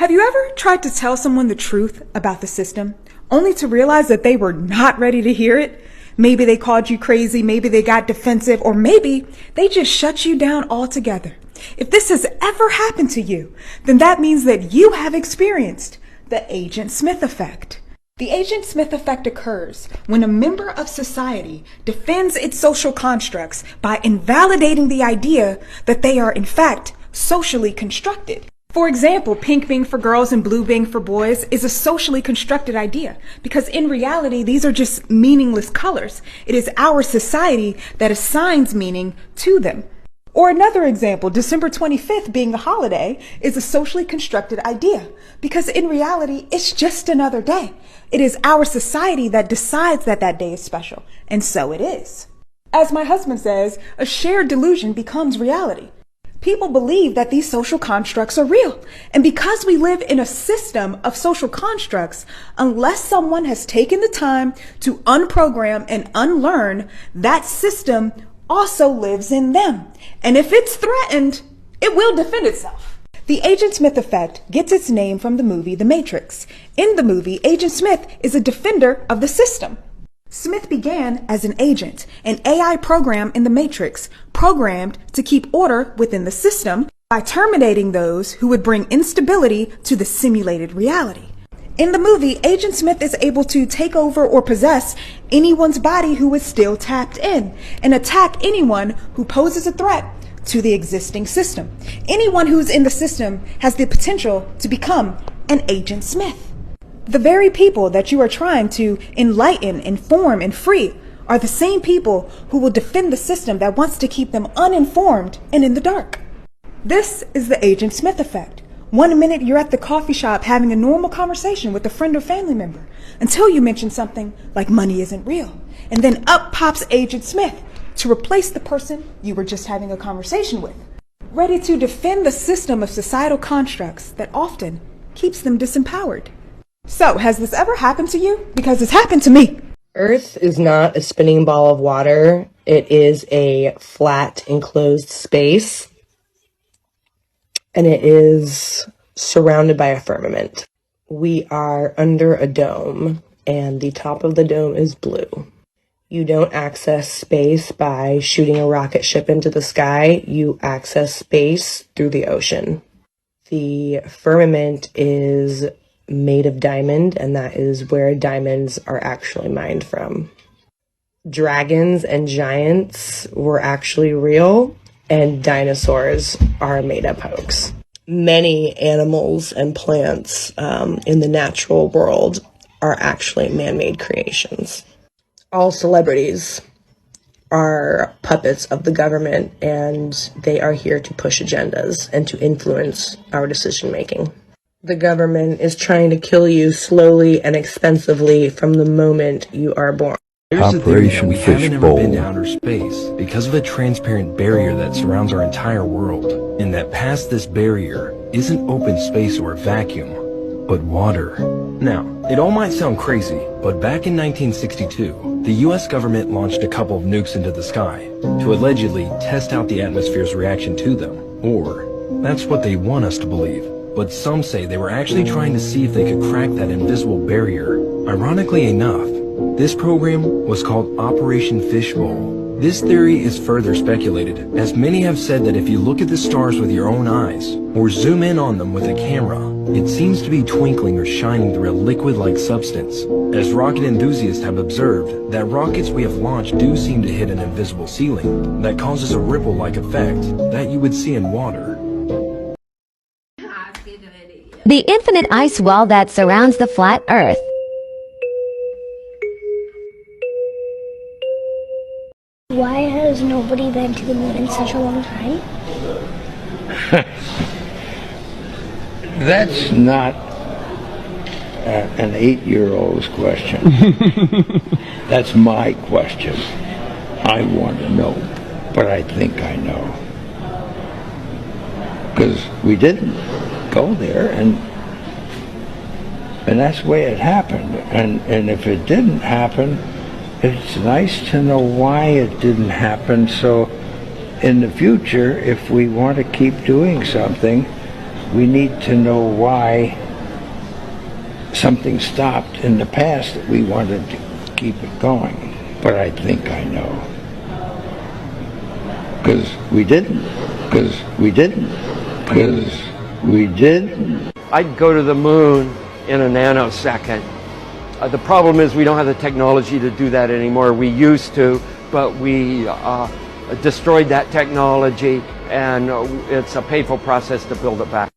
Have you ever tried to tell someone the truth about the system, only to realize that they were not ready to hear it? Maybe they called you crazy, maybe they got defensive, or maybe they just shut you down altogether. If this has ever happened to you, then that means that you have experienced the Agent Smith effect. The Agent Smith effect occurs when a member of society defends its social constructs by invalidating the idea that they are in fact socially constructed. For example, pink being for girls and blue being for boys is a socially constructed idea because in reality, these are just meaningless colors. It is our society that assigns meaning to them. Or another example, December 25th being a holiday is a socially constructed idea because in reality, it's just another day. It is our society that decides that that day is special, and so it is. As my husband says, a shared delusion becomes reality. People believe that these social constructs are real. And because we live in a system of social constructs, unless someone has taken the time to unprogram and unlearn, that system also lives in them. And if it's threatened, it will defend itself. The Agent Smith effect gets its name from the movie The Matrix. In the movie, Agent Smith is a defender of the system. Smith began as an agent, an AI program in the Matrix, programmed to keep order within the system by terminating those who would bring instability to the simulated reality. In the movie, Agent Smith is able to take over or possess anyone's body who is still tapped in and attack anyone who poses a threat to the existing system. Anyone who's in the system has the potential to become an Agent Smith. The very people that you are trying to enlighten, inform, and free are the same people who will defend the system that wants to keep them uninformed and in the dark. This is the Agent Smith effect. 1 minute you're at the coffee shop having a normal conversation with a friend or family member until you mention something like money isn't real. And then up pops Agent Smith to replace the person you were just having a conversation with, ready to defend the system of societal constructs that often keeps them disempowered. So, has this ever happened to you? Because it's happened to me. Earth is not a spinning ball of water. It is a flat, enclosed space. And it is surrounded by a firmament. We are under a dome, and the top of the dome is blue. You don't access space by shooting a rocket ship into the sky. You access space through the ocean. The firmament is made of diamond, and that is where diamonds are actually mined from. Dragons and giants were actually real, and dinosaurs are made up hoax. Many animals and plants in the natural world are actually man-made creations. All celebrities are puppets of the government, and they are here to push agendas and to influence our decision-making. The government is trying to kill you slowly and expensively from the moment you are born. There's a theory that we haven't ever been to outer space because of the transparent barrier that surrounds our entire world, and that past this barrier isn't open space or a vacuum, but water. Now, it all might sound crazy, but back in 1962, the US government launched a couple of nukes into the sky to allegedly test out the atmosphere's reaction to them, or that's what they want us to believe. But some say they were actually trying to see if they could crack that invisible barrier. Ironically enough, this program was called Operation Fishbowl. This theory is further speculated, as many have said that if you look at the stars with your own eyes, or zoom in on them with a camera, it seems to be twinkling or shining through a liquid-like substance. As rocket enthusiasts have observed, that rockets we have launched do seem to hit an invisible ceiling that causes a ripple-like effect that you would see in water. The infinite ice wall that surrounds the flat Earth. Why has nobody been to the moon in such a long time? That's not an 8-year-old's question. That's my question. I want to know, but I think I know. Because we didn't go there, and that's the way it happened. And if it didn't happen, it's nice to know why it didn't happen, so in the future, if we want to keep doing something, we need to know why something stopped in the past that we wanted to keep it going. But I think I know. Because we didn't. I'd go to the moon in a nanosecond. The problem is we don't have the technology to do that anymore. We used to, but we destroyed that technology, and it's a painful process to build it back.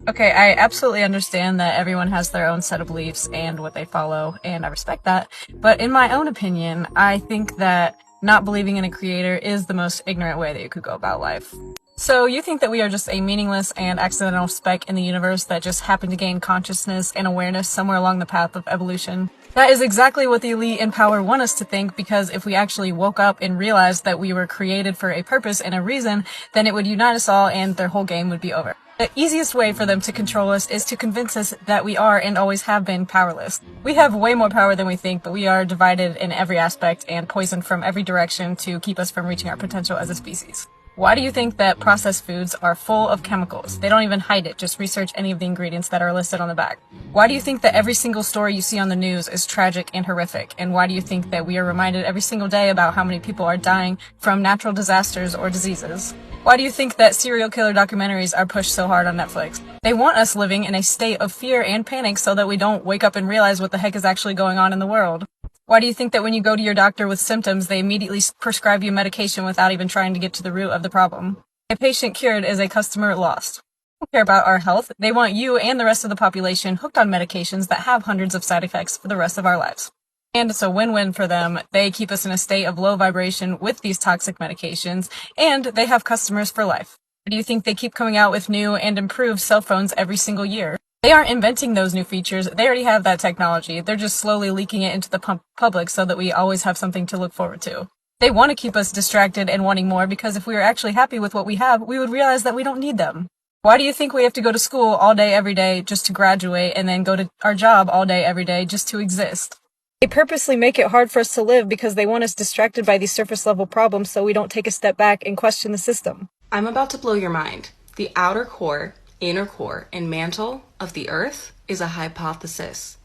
Okay, I absolutely understand that everyone has their own set of beliefs and what they follow, and I respect that. But in my own opinion, I think that not believing in a creator is the most ignorant way that you could go about life. So you think that we are just a meaningless and accidental speck in the universe that just happened to gain consciousness and awareness somewhere along the path of evolution? That is exactly what the elite in power want us to think, because if we actually woke up and realized that we were created for a purpose and a reason, then it would unite us all and their whole game would be over. The easiest way for them to control us is to convince us that we are and always have been powerless. We have way more power than we think, but we are divided in every aspect and poisoned from every direction to keep us from reaching our potential as a species. Why do you think that processed foods are full of chemicals? They don't even hide it, just research any of the ingredients that are listed on the back. Why do you think that every single story you see on the news is tragic and horrific? And why do you think that we are reminded every single day about how many people are dying from natural disasters or diseases? Why do you think that serial killer documentaries are pushed so hard on Netflix? They want us living in a state of fear and panic so that we don't wake up and realize what the heck is actually going on in the world. Why do you think that when you go to your doctor with symptoms, they immediately prescribe you medication without even trying to get to the root of the problem? A patient cured is a customer lost. They don't care about our health. They want you and the rest of the population hooked on medications that have hundreds of side effects for the rest of our lives. And it's a win-win for them. They keep us in a state of low vibration with these toxic medications, and they have customers for life. Do you think they keep coming out with new and improved cell phones every single year? They aren't inventing those new features. They already have that technology. They're just slowly leaking it into the public so that we always have something to look forward to. They want to keep us distracted and wanting more, because if we were actually happy with what we have, we would realize that we don't need them. Why do you think we have to go to school all day every day just to graduate and then go to our job all day every day just to exist? They purposely make it hard for us to live because they want us distracted by these surface level problems so we don't take a step back and question the system. I'm about to blow your mind. The outer core, inner core, and mantle of the Earth is a hypothesis.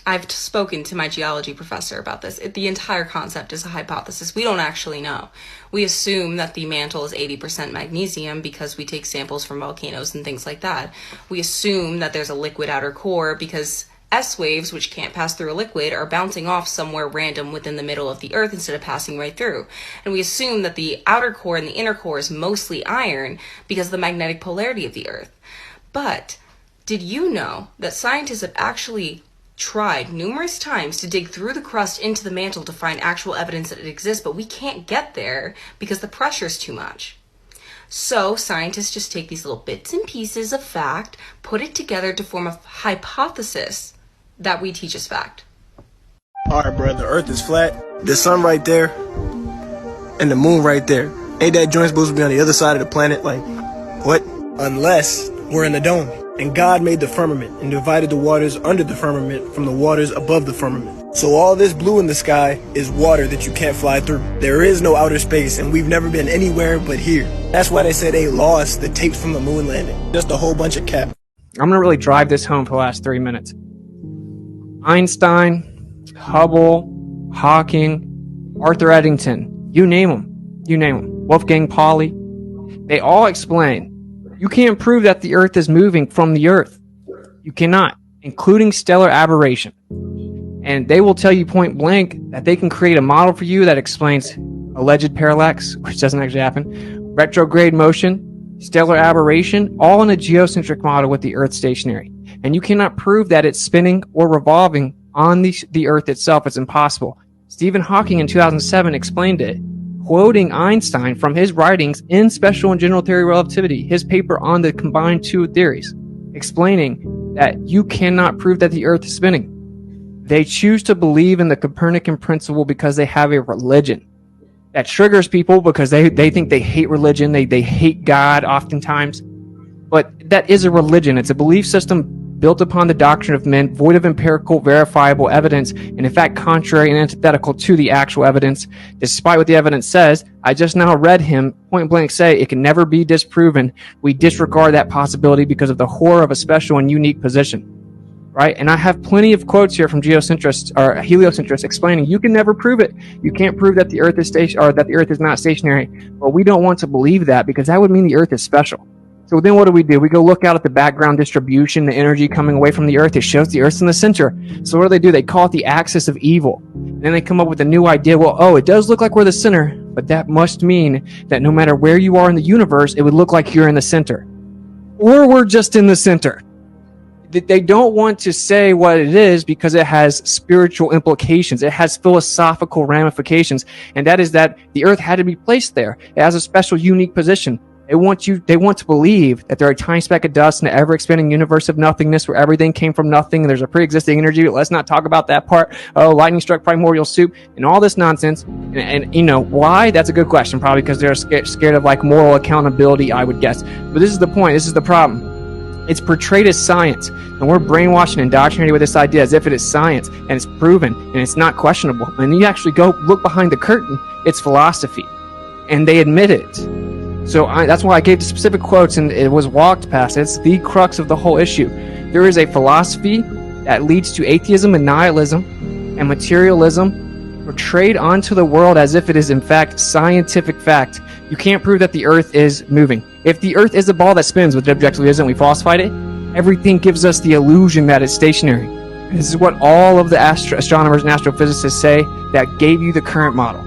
I've spoken to my geology professor about this. The entire concept is a hypothesis. We don't actually know. We assume that the mantle is 80% magnesium because we take samples from volcanoes and things like that. We assume that there's a liquid outer core because S waves, which can't pass through a liquid, are bouncing off somewhere random within the middle of the Earth instead of passing right through. And we assume that the outer core and the inner core is mostly iron because of the magnetic polarity of the Earth. But did you know that scientists have actually tried numerous times to dig through the crust into the mantle to find actual evidence that it exists, but we can't get there because the pressure is too much? So scientists just take these little bits and pieces of fact, put it together to form a hypothesis that we teach as fact. Alright, bro, the Earth is flat, the sun right there, and the moon right there. Ain't that joint supposed to be on the other side of the planet? Like, what? Unless we're in the dome. And God made the firmament and divided the waters under the firmament from the waters above the firmament. So all this blue in the sky is water that you can't fly through. There is no outer space, and we've never been anywhere but here. That's why they said they lost the tapes from the moon landing. Just a whole bunch of cap. I'm going to really drive this home for the last 3 minutes. Einstein, Hubble, Hawking, Arthur Eddington, you name them, Wolfgang Pauli, they all explain you can't prove that the Earth is moving from the Earth. You cannot, including stellar aberration. And they will tell you point blank that they can create a model for you that explains alleged parallax, which doesn't actually happen, retrograde motion, stellar aberration, all in a geocentric model with the Earth stationary. And you cannot prove that it's spinning or revolving on the Earth itself. It's impossible. Stephen Hawking in 2007 explained it, quoting Einstein from his writings in Special and General Theory of Relativity, his paper on the combined two theories, explaining that you cannot prove that the Earth is spinning. They choose to believe in the Copernican principle because they have a religion. That triggers people because they think they hate religion, they hate God oftentimes. But that is a religion. It's a belief system built upon the doctrine of men, void of empirical, verifiable evidence, and in fact contrary and antithetical to the actual evidence. Despite what the evidence says, I just now read him point blank say it can never be disproven. We disregard that possibility because of the horror of a special and unique position. Right? And I have plenty of quotes here from geocentrists or heliocentrists explaining you can never prove it. You can't prove that the Earth is or that the Earth is not stationary. But we don't want to believe that because that would mean the Earth is special. So then what do? We go look out at the background distribution, the energy coming away from the Earth. It shows the Earth's in the center. So what do? They call it the axis of evil. And then they come up with a new idea. Well, oh, it does look like we're the center, but that must mean that no matter where you are in the universe, it would look like you're in the center. Or we're just in the center. They don't want to say what it is because it has spiritual implications. It has philosophical ramifications. And that is that the Earth had to be placed there. It has a special, unique position. They want to believe that they're a tiny speck of dust in an ever-expanding universe of nothingness where everything came from nothing and there's a pre-existing energy. But let's not talk about that part. Oh, lightning struck primordial soup and all this nonsense. And you know, why? That's a good question. Probably because they're scared of like moral accountability, I would guess. But this is the point. This is the problem. It's portrayed as science, and we're brainwashed and indoctrinated with this idea as if it is science, and it's proven, and it's not questionable. And you actually go look behind the curtain, it's philosophy, and they admit it. So that's why I gave the specific quotes, and it was walked past. It's the crux of the whole issue. There is a philosophy that leads to atheism and nihilism and materialism portrayed onto the world as if it is in fact scientific fact. You can't prove that the Earth is moving. If the Earth is a ball that spins, which it objectively isn't, we falsified it, everything gives us the illusion that it's stationary. And this is what all of the astronomers and astrophysicists say that gave you the current model.